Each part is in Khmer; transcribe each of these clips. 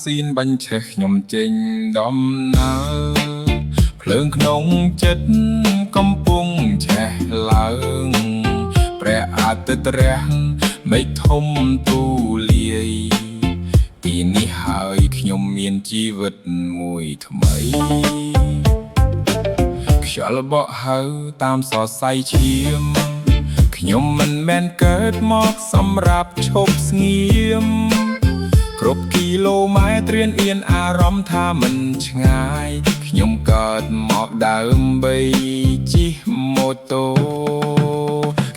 ស៊ីនបាញ់ឆេះខ្ញុំចេញដំណើរភ្លើងក្នុងចិត្តកំពុងឆេះឡើងព្រះអាទិត្យរះមេឃធំទូលាយពីនេះហើយខ្ញុំមានជីវិតមួយថ្មីខ្យល់បក់ហៅតាមសរសៃឈាមខ្ញុំមិនមែនកើតមកសម្រាប់ឈប់ស្ងៀមគ្រប់គីឡូម៉ែត្ររៀនអៀនអារម្មណ៍ថាមិនឆ្ងាយខ្ញុំកើតមកដើម្បីជិះម៉ូតូ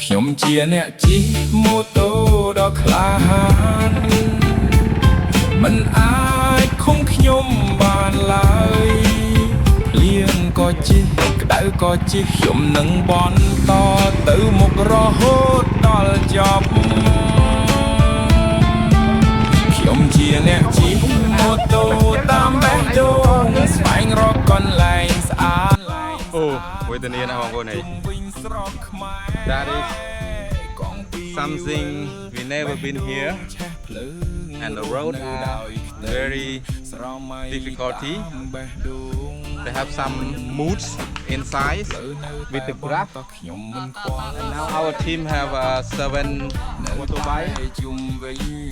ខ្ញុំជាអ្នកជិះម៉ូតូដ៏ក្លាហានមិនអាចឃុំខ្ញុំបានឡើយភ្លៀងក៏ជិះក្តៅក៏ជិះខ្ញុំនឹងបន្តទៅមុខរហូតដល់ចប់ខ្ញុំជាអ្នកជិះម៉ូតូតាមបេះដូងស្វែងរកកន្លែងស្អាតអូវេទនាណាស់បងប្អូនអី That is something we never been here and the road are very difficulty. They have some moods inside with the grass. And now our team have 7 motorbike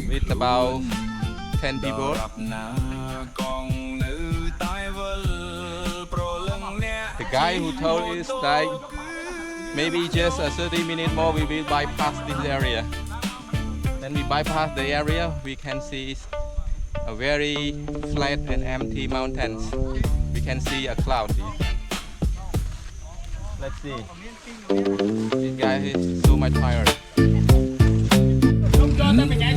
with about 10 people. The guy who told us that maybe just 30 minutes more we will bypass this area. Then we bypass the area, we can see a very flat and empty mountains. We can see a cloud. Let's see. This guy is so much tired.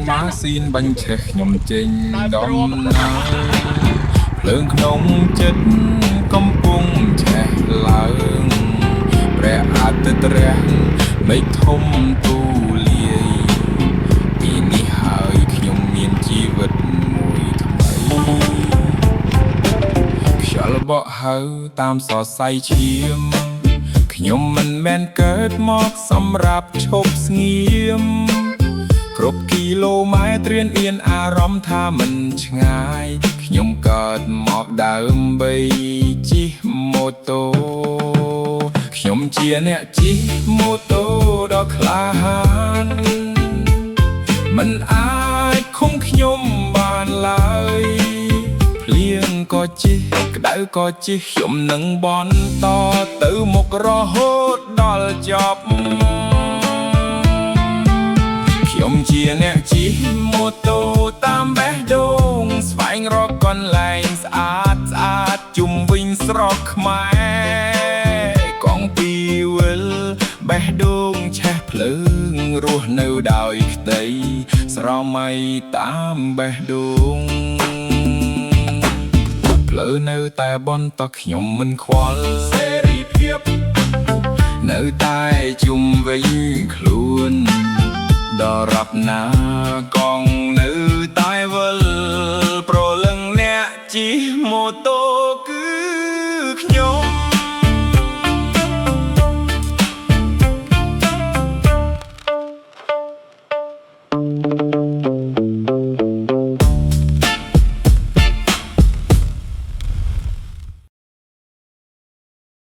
ម៉ាស៊ីនបាញ់ឆេះខ្ញុំចេញដំណើរភ្លើងក្នុងចិត្តកំពុងឆេះឡើងព្រះអាទិត្យរះមេឃធំទូលាយពីនេះហើយខ្ញុំមានជីវិតមួយថ្មីខ្យល់បក់ហៅតាមសរសៃឈាមខ្ញុំមិនមែនកើតមកសម្រាប់ឈប់ស្ងៀមគ្រប់គីឡូម៉ែត្ររៀនអៀនអារម្មណ៍ថាមិនឆ្ងាយខ្ញុំកើតមកដើម្បីជិះម៉ូតូខ្ញុំជាអ្នកជិះម៉ូតូដ៏ក្លាហានមិនអាចឃុំខ្ញុំបានឡើយភ្លៀងក៏ជិះក្តៅក៏ជិះខ្ញុំនឹងបន្តទៅមុខរហូតដល់ចប់ខ្ញុំជាអ្នកជិះម៉ូតូតាមបេះដូងស្វែងរកកន្លែងស្អាតស្អាតជុំវិញស្រុកខ្មែរកង់ពីវិលបេះដូងឆេះភ្លើងរស់នៅដោយក្តីស្រមៃតាមបេះដូងផ្លូវនៅតែបន្តខ្ញុំមិនខ្វល់សេរីភាពនៅតែជុំវិញខ្លួនដរាបណាកង